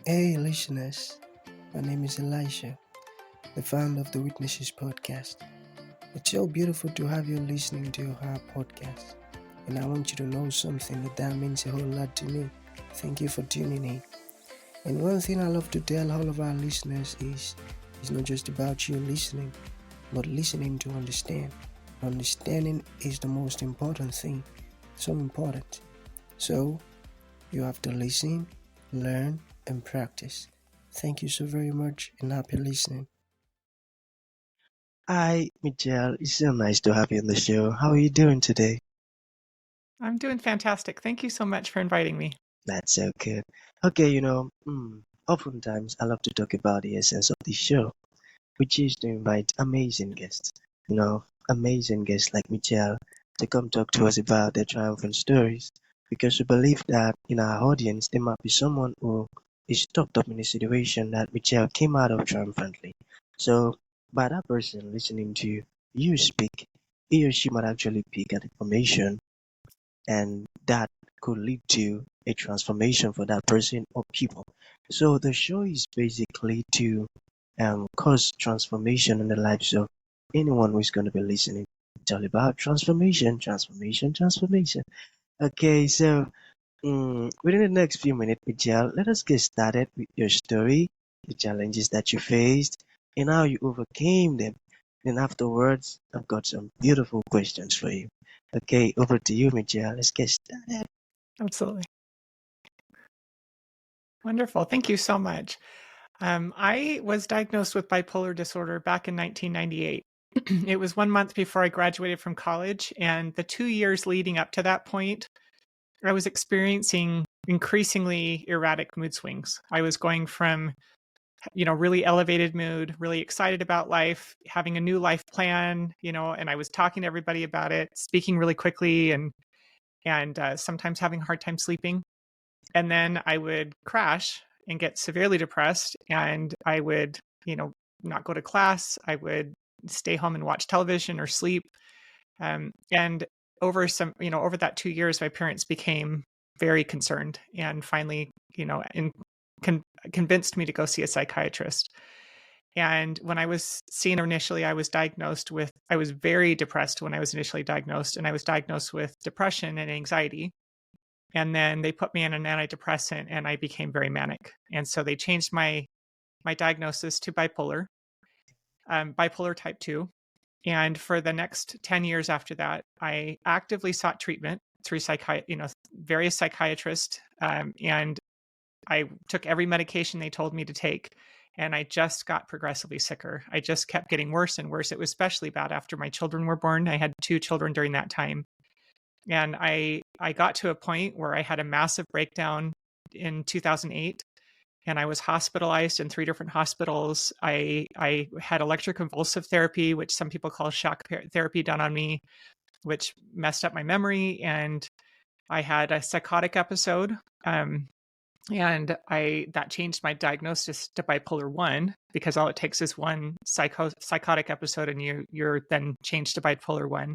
Hey, listeners. My name is Elisha, the founder of the Witnesses podcast. It's so beautiful to have you listening to our podcast. And I want you to know something that means a whole lot to me. Thank you for tuning in. And one thing I love to tell all of our listeners is it's not just about you listening, but listening to understand. Understanding is the most important thing. So important. So, you have to listen, learn, and practice. Thank you so very much and happy listening. Hi, Michelle. It's so nice to have you on the show. How are you doing today? I'm doing fantastic. Thank you so much for inviting me. That's so good. Okay, oftentimes I love to talk about the essence of the show, which is to invite amazing guests, amazing guests like Michelle to come talk to us about their triumphant stories, because we believe that in our audience there might be someone who is stuck up in a situation that Michelle came out of triumphantly. So, by that person listening to you speak, he or she might actually pick an information and that could lead to a transformation for that person or people. So the show is basically to cause transformation in the lives of anyone who is going to be listening. It's all about transformation, transformation, transformation. Okay, so within the next few minutes, Michelle, let us get started with your story, the challenges that you faced, and how you overcame them. Then afterwards, I've got some beautiful questions for you. Okay, over to you, Michelle. Let's get started. Absolutely. Wonderful. Thank you so much. I was diagnosed with bipolar disorder back in 1998. It was 1 month before I graduated from college, and the 2 years leading up to that point, I was experiencing increasingly erratic mood swings. I was going from, really elevated mood, really excited about life, having a new life plan, and I was talking to everybody about it, speaking really quickly, and sometimes having a hard time sleeping. And then I would crash and get severely depressed, and I would, not go to class. I would stay home and watch television or sleep. And over that 2 years, my parents became very concerned and finally, convinced me to go see a psychiatrist. And when I was seen initially, I was very depressed when I was initially diagnosed, and I was diagnosed with depression and anxiety. And then they put me in an antidepressant and I became very manic. And so they changed my diagnosis to bipolar, bipolar type 2. And for the next 10 years after that, I actively sought treatment through various psychiatrists. And I took every medication they told me to take. And I just got progressively sicker. I just kept getting worse and worse. It was especially bad after my children were born. I had 2 children during that time. And I got to a point where I had a massive breakdown in 2008, and I was hospitalized in 3 different hospitals. I had electroconvulsive therapy, which some people call shock therapy, done on me, which messed up my memory. And I had a psychotic episode. And that changed my diagnosis to bipolar 1, because all it takes is one psychotic episode and you're then changed to bipolar 1.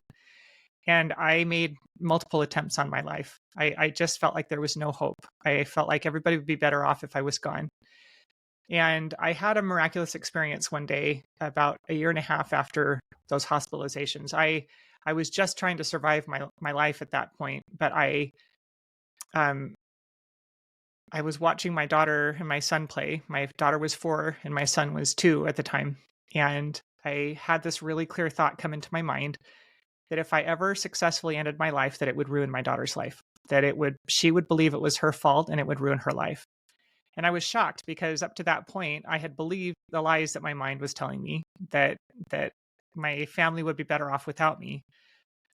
And I made multiple attempts on my life. I just felt like there was no hope. I felt like everybody would be better off if I was gone. And I had a miraculous experience one day about a year and a half after those hospitalizations. I was just trying to survive my life at that point, but I was watching my daughter and my son play. My daughter was 4 and my son was 2 at the time. And I had this really clear thought come into my mind that if I ever successfully ended my life, that it would ruin my daughter's life, that she would believe it was her fault and it would ruin her life. And I was shocked, because up to that point, I had believed the lies that my mind was telling me, that my family would be better off without me.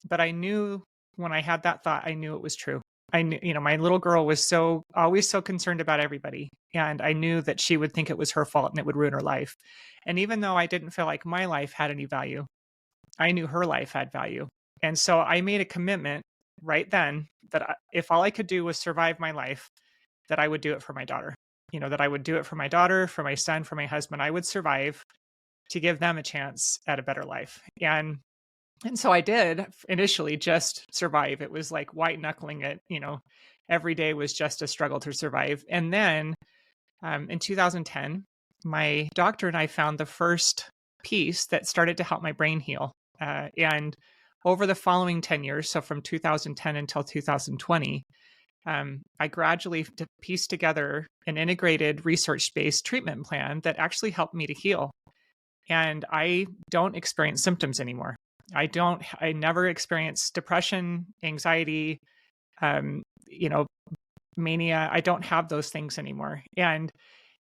But I knew, when I had that thought, I knew it was true. I knew, my little girl was always so concerned about everybody. And I knew that she would think it was her fault and it would ruin her life. And even though I didn't feel like my life had any value, I knew her life had value. And so I made a commitment right then that if all I could do was survive my life, that I would do it for my daughter. That I would do it for my daughter, for my son, for my husband. I would survive to give them a chance at a better life. And so I did initially just survive. It was like white knuckling it, every day was just a struggle to survive. And then In 2010, my doctor and I found the first piece that started to help my brain heal. And over the following 10 years, so from 2010 until 2020, I gradually pieced together an integrated research-based treatment plan that actually helped me to heal. And I don't experience symptoms anymore. I never experience depression, anxiety, um, you know, mania. I don't have those things anymore. And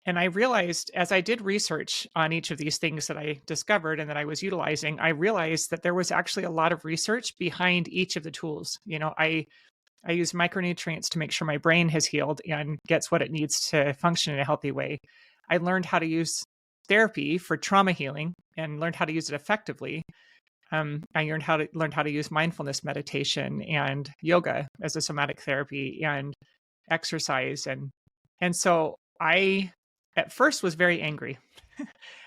I realized as I did research on each of these things that I discovered and that I was utilizing, I realized that there was actually a lot of research behind each of the tools. I use micronutrients to make sure my brain has healed and gets what it needs to function in a healthy way. I learned how to use therapy for trauma healing and learned how to use it effectively. I learned how to use mindfulness meditation and yoga as a somatic therapy and exercise. And so I at first was very angry.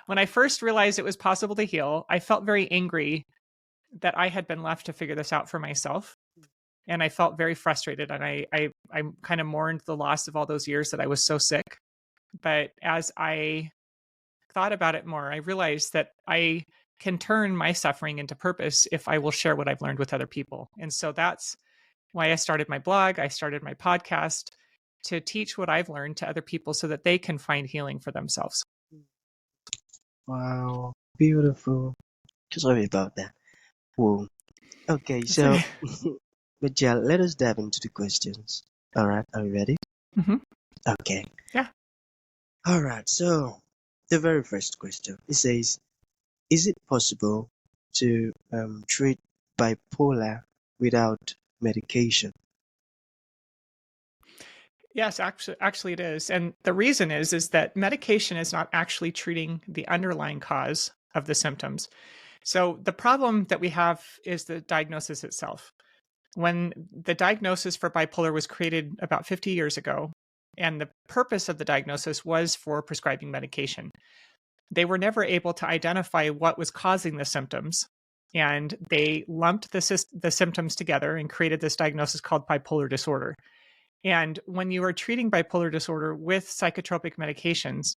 When I first realized it was possible to heal, I felt very angry that I had been left to figure this out for myself. And I felt very frustrated. And I kind of mourned the loss of all those years that I was so sick. But as I thought about it more, I realized that I can turn my suffering into purpose if I will share what I've learned with other people. And so that's why I started my blog. I started my podcast to teach what I've learned to other people so that they can find healing for themselves. Wow, beautiful. Sorry about that. Whoa. Okay, so, Michelle, let us dive into the questions. All right, are you ready? Mhm. Okay. Yeah. All right, so the very first question, it says, is it possible to treat bipolar without medication? Yes, actually it is. And the reason is that medication is not actually treating the underlying cause of the symptoms. So the problem that we have is the diagnosis itself. When the diagnosis for bipolar was created about 50 years ago, and the purpose of the diagnosis was for prescribing medication, they were never able to identify what was causing the symptoms. And they lumped the symptoms together and created this diagnosis called bipolar disorder. And when you are treating bipolar disorder with psychotropic medications,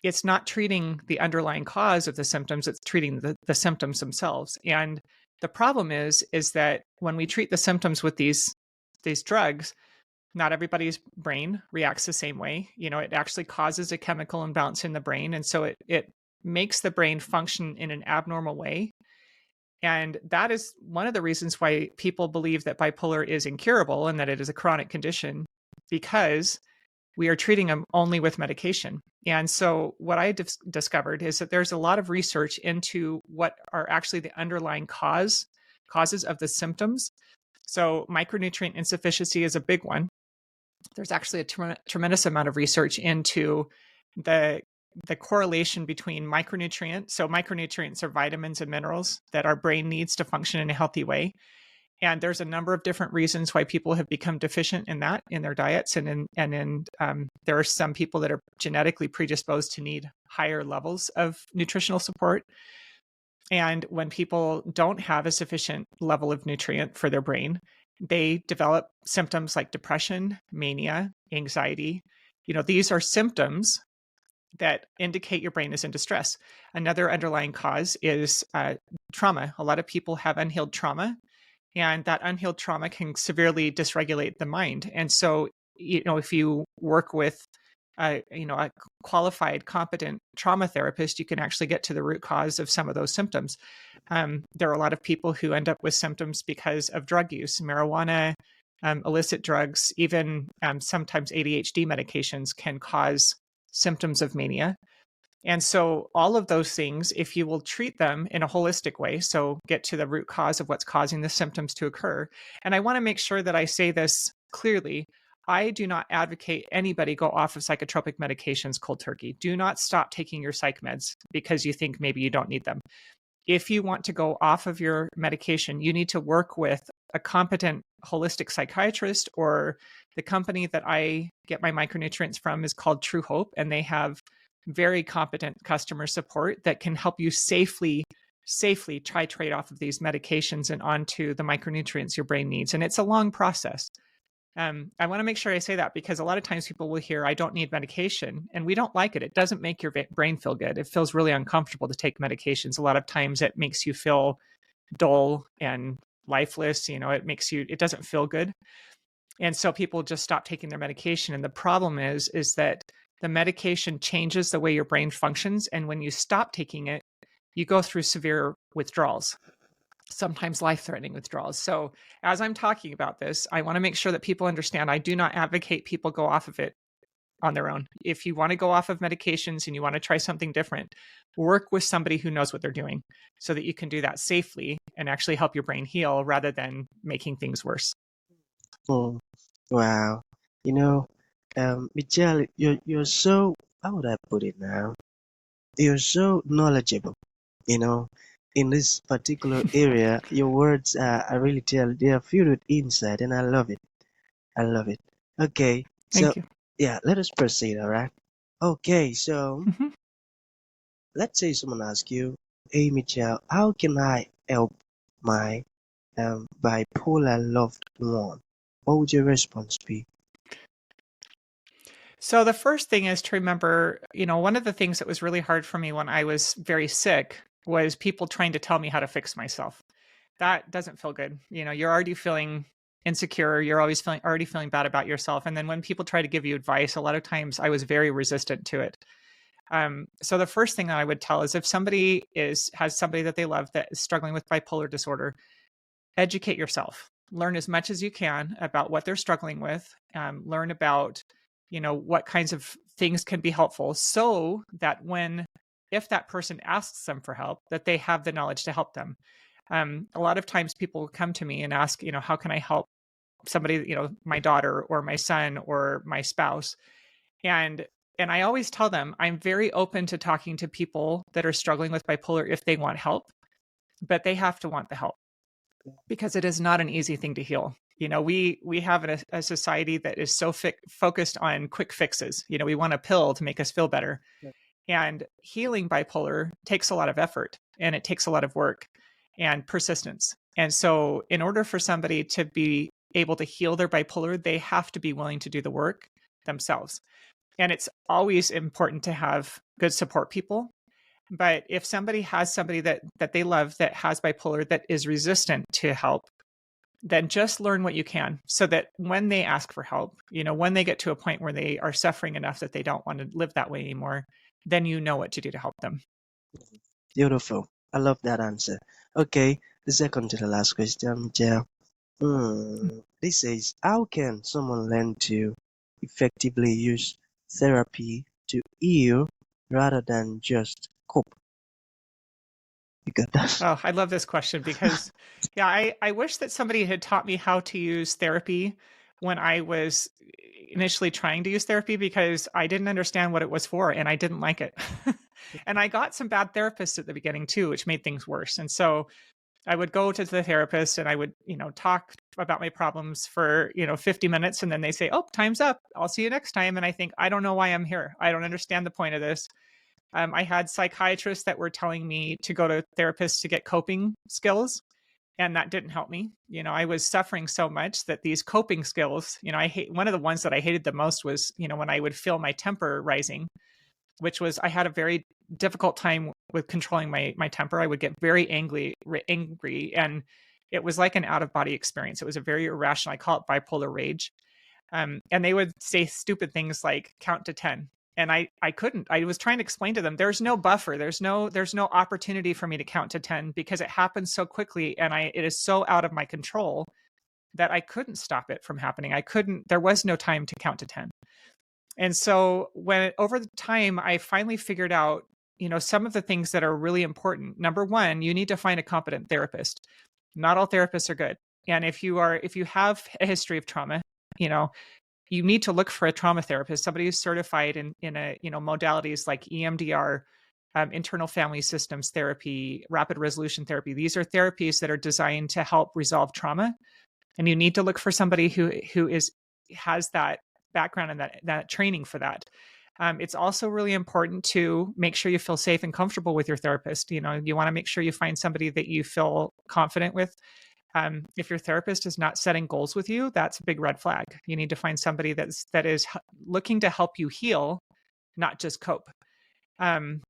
it's not treating the underlying cause of the symptoms, it's treating the symptoms themselves. And the problem is that when we treat the symptoms with these drugs, not everybody's brain reacts the same way. It actually causes a chemical imbalance in the brain. And so it makes the brain function in an abnormal way. And that is one of the reasons why people believe that bipolar is incurable and that it is a chronic condition, because we are treating them only with medication. And so what I discovered is that there's a lot of research into what are actually the underlying causes of the symptoms. So micronutrient insufficiency is a big one. There's actually a tremendous amount of research into the correlation between micronutrients. So micronutrients are vitamins and minerals that our brain needs to function in a healthy way. And there's a number of different reasons why people have become deficient in that in their diets. And there are some people that are genetically predisposed to need higher levels of nutritional support. And when people don't have a sufficient level of nutrient for their brain, they develop symptoms like depression, mania, anxiety. These are symptoms that indicate your brain is in distress. Another underlying cause is trauma. A lot of people have unhealed trauma, and that unhealed trauma can severely dysregulate the mind. And so, if you work with a qualified, competent trauma therapist, you can actually get to the root cause of some of those symptoms. There are a lot of people who end up with symptoms because of drug use, marijuana, illicit drugs, even sometimes ADHD medications can cause symptoms of mania. And so all of those things, if you will treat them in a holistic way, so get to the root cause of what's causing the symptoms to occur. And I want to make sure that I say this clearly. I do not advocate anybody go off of psychotropic medications cold turkey. Do not stop taking your psych meds because you think maybe you don't need them. If you want to go off of your medication, you need to work with a competent holistic psychiatrist, or the company that I get my micronutrients from is called True Hope, and they have very competent customer support that can help you safely titrate off of these medications and onto the micronutrients your brain needs. And it's a long process. I want to make sure I say that because a lot of times people will hear, I don't need medication, and we don't like it. It doesn't make your brain feel good. It feels really uncomfortable to take medications. A lot of times it makes you feel dull and lifeless. It doesn't feel good. And so people just stop taking their medication. And the problem is that the medication changes the way your brain functions. And when you stop taking it, you go through severe withdrawals, sometimes life-threatening withdrawals. So as I'm talking about this, I want to make sure that people understand I do not advocate people go off of it on their own. If you want to go off of medications and you want to try something different, work with somebody who knows what they're doing so that you can do that safely and actually help your brain heal rather than making things worse. Mm, wow. Michelle, you're so, how would I put it now? You're so knowledgeable, in this particular area. Your words I really tell they are filled with insight, and I love it. I love it. Okay, so Thank you. yeah, let us proceed, all right? Okay, so Mhm. let's say someone asks you, hey Michelle, how can I help my bipolar loved one? What would your response be? So the first thing is to remember, one of the things that was really hard for me when I was very sick was people trying to tell me how to fix myself. That doesn't feel good. You're already feeling insecure. You're already feeling bad about yourself. And then when people try to give you advice, a lot of times I was very resistant to it. So the first thing that I would tell is if somebody has somebody that they love that is struggling with bipolar disorder, educate yourself. Learn as much as you can about what they're struggling with. Learn about, what kinds of things can be helpful so that if that person asks them for help, that they have the knowledge to help them. A lot of times people come to me and ask, how can I help somebody, my daughter or my son or my spouse? And I always tell them I'm very open to talking to people that are struggling with bipolar if they want help, but they have to want the help because it is not an easy thing to heal. We have a society that is so focused on quick fixes. We want a pill to make us feel better. Yeah. And healing bipolar takes a lot of effort and it takes a lot of work and persistence. And so in order for somebody to be able to heal their bipolar, they have to be willing to do the work themselves. And it's always important to have good support people. But if somebody has somebody that they love that has bipolar that is resistant to help, then just learn what you can so that when they ask for help, when they get to a point where they are suffering enough that they don't want to live that way anymore, then you know what to do to help them. Beautiful. I love that answer. Okay, the second to the last question, Michelle. This says, how can someone learn to effectively use therapy to heal rather than just cope? You got that? Oh, I love this question because, yeah, I wish that somebody had taught me how to use therapy when I was initially trying to use therapy because I didn't understand what it was for and I didn't like it. And I got some bad therapists at the beginning too, which made things worse. And so I would go to the therapist and I would, talk about my problems for, 50 minutes. And then they say, oh, time's up. I'll see you next time. And I think, I don't know why I'm here. I don't understand the point of this. I had psychiatrists that were telling me to go to therapists to get coping skills, and that didn't help me. I was suffering so much that these coping skills, one of the ones that I hated the most was, when I would feel my temper rising, which was, I had a very difficult time with controlling my temper. I would get very angry, and it was like an out of body experience. It was a very irrational, I call it bipolar rage. And they would say stupid things like count to 10. And I couldn't. I was trying to explain to them, there's no buffer. There's no opportunity for me to count to 10 because it happens so quickly and it is so out of my control that I couldn't stop it from happening. There was no time to count to 10. And so over the time, I finally figured out, some of the things that are really important. Number one, you need to find a competent therapist. Not all therapists are good. And if you have a history of trauma, you need to look for a trauma therapist, somebody who's certified in modalities like EMDR, internal family systems therapy, rapid resolution therapy. These are therapies that are designed to help resolve trauma. And you need to look for somebody who has that background and that training for that. It's also really important to make sure you feel safe and comfortable with your therapist. You want to make sure you find somebody that you feel confident with. If your therapist is not setting goals with you, that's a big red flag. You need to find somebody that is looking to help you heal, not just cope. Um,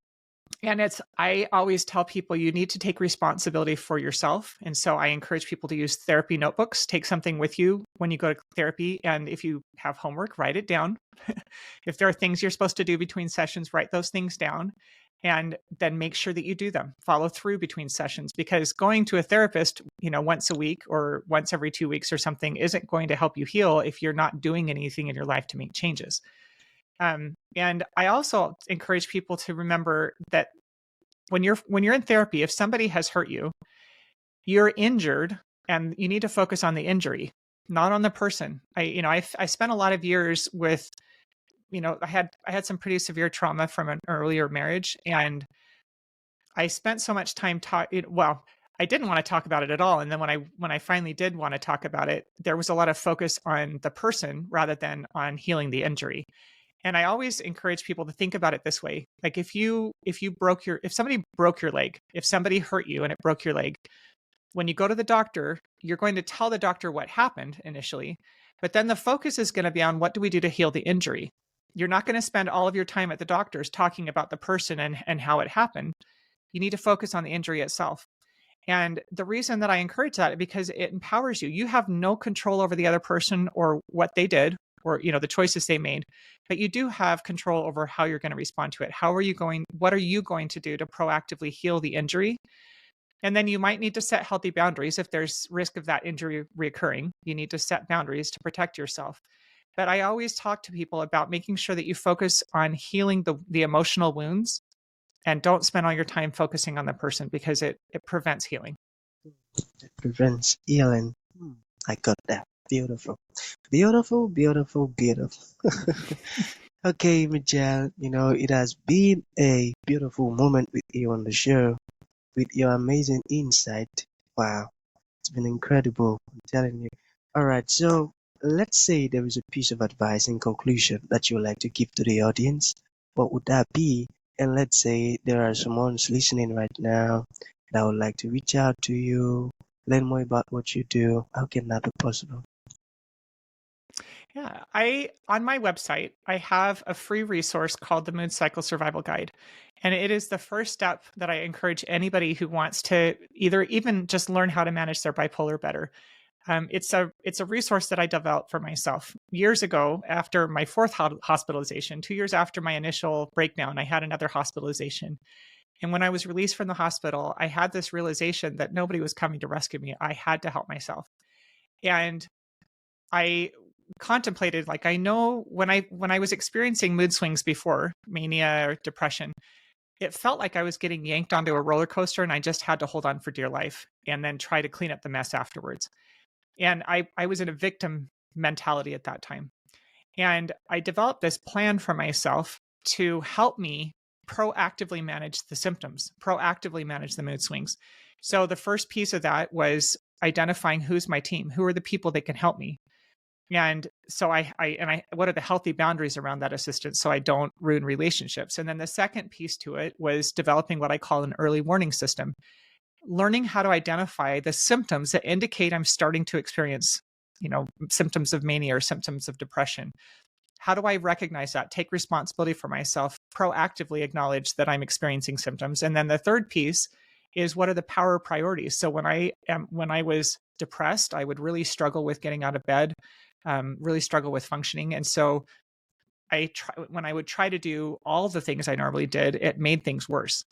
and I always tell people you need to take responsibility for yourself. And so I encourage people to use therapy notebooks, take something with you when you go to therapy. And if you have homework, write it down. If there are things you're supposed to do between sessions, write those things down. And then make sure that you do them, follow through between sessions, because going to a therapist, once a week or once every 2 weeks or something isn't going to help you heal if you're not doing anything in your life to make changes. And I also encourage people to remember that when you're in therapy, if somebody has hurt you, you're injured and you need to focus on the injury, not on the person. I spent a lot of years with, I had some pretty severe trauma from an earlier marriage, and I spent so much time I didn't want to talk about it at all. And then when I finally did want to talk about it, there was a lot of focus on the person rather than on healing the injury. And I always encourage people to think about it this way. Like if somebody broke your leg, if somebody hurt you and it broke your leg, when you go to the doctor, you're going to tell the doctor what happened initially, but then the focus is going to be on what do we do to heal the injury. You're not going to spend all of your time at the doctor's talking about the person and how it happened. You need to focus on the injury itself. And the reason that I encourage that is because it empowers you. You have no control over the other person or what they did or, the choices they made, but you do have control over how you're going to respond to it. What are you going to do to proactively heal the injury? And then you might need to set healthy boundaries. If there's risk of that injury reoccurring, you need to set boundaries to protect yourself. But I always talk to people about making sure that you focus on healing the emotional wounds and don't spend all your time focusing on the person because it prevents healing. It prevents healing. I got that. Beautiful. Beautiful, beautiful, beautiful. Okay, Michelle, it has been a beautiful moment with you on the show, with your amazing insight. Wow, it's been incredible, I'm telling you. All right, so let's say there is a piece of advice in conclusion that you would like to give to the audience. What would that be? And let's say there are someone's listening right now that would like to reach out to you, learn more about what you do. How can that be possible? Yeah, on my website, I have a free resource called the Mood Cycle Survival Guide. And it is the first step that I encourage anybody who wants to even just learn how to manage their bipolar better. It's a resource that I developed for myself years ago after my fourth hospitalization. 2 years after my initial breakdown, I had another hospitalization. And when I was released from the hospital, I had this realization that nobody was coming to rescue me. I had to help myself. And I contemplated, like, I know when I was experiencing mood swings before, mania or depression, it felt like I was getting yanked onto a roller coaster and I just had to hold on for dear life and then try to clean up the mess afterwards. And I was in a victim mentality at that time. And I developed this plan for myself to help me proactively manage the symptoms, proactively manage the mood swings. So the first piece of that was identifying who's my team, who are the people that can help me. And so what are the healthy boundaries around that assistance so I don't ruin relationships? And then the second piece to it was developing what I call an early warning system, learning how to identify the symptoms that indicate I'm starting to experience, symptoms of mania or symptoms of depression. How do I recognize that? Take responsibility for myself, proactively acknowledge that I'm experiencing symptoms. And then the third piece is what are the power priorities? So when I was depressed, I would really struggle with getting out of bed, really struggle with functioning. And so when I would try to do all the things I normally did, it made things worse.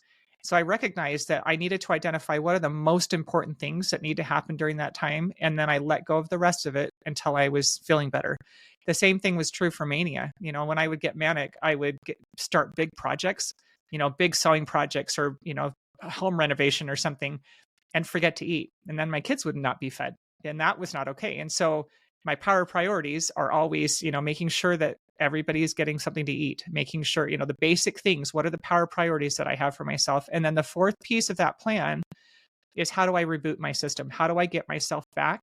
So I recognized that I needed to identify what are the most important things that need to happen during that time. And then I let go of the rest of it until I was feeling better. The same thing was true for mania. When I would get manic, I would start big projects, big sewing projects or, a home renovation or something and forget to eat. And then my kids would not be fed. And that was not okay. And so my power priorities are always, making sure that everybody is getting something to eat, making sure, the basic things, what are the power priorities that I have for myself? And then the fourth piece of that plan is how do I reboot my system? How do I get myself back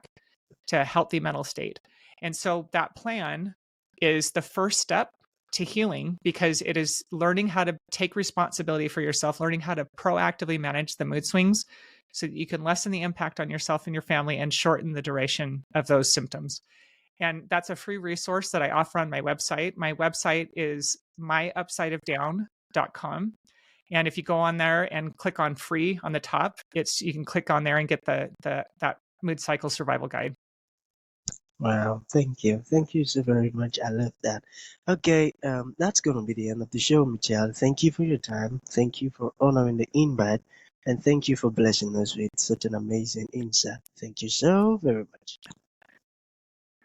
to a healthy mental state? And so that plan is the first step to healing because it is learning how to take responsibility for yourself, learning how to proactively manage the mood swings so that you can lessen the impact on yourself and your family and shorten the duration of those symptoms. And that's a free resource that I offer on my website. My website is myupsideofdown.com. And if you go on there and click on free on the top, you can click on there and get that mood cycle survival guide. Wow, thank you. Thank you so very much. I love that. Okay, that's going to be the end of the show, Michelle. Thank you for your time. Thank you for honoring the invite. And thank you for blessing us with such an amazing insight. Thank you so very much.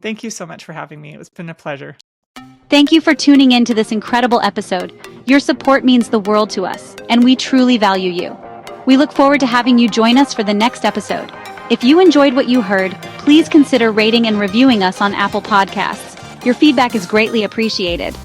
Thank you so much for having me. It's been a pleasure. Thank you for tuning in to this incredible episode. Your support means the world to us, and we truly value you. We look forward to having you join us for the next episode. If you enjoyed what you heard, please consider rating and reviewing us on Apple Podcasts. Your feedback is greatly appreciated.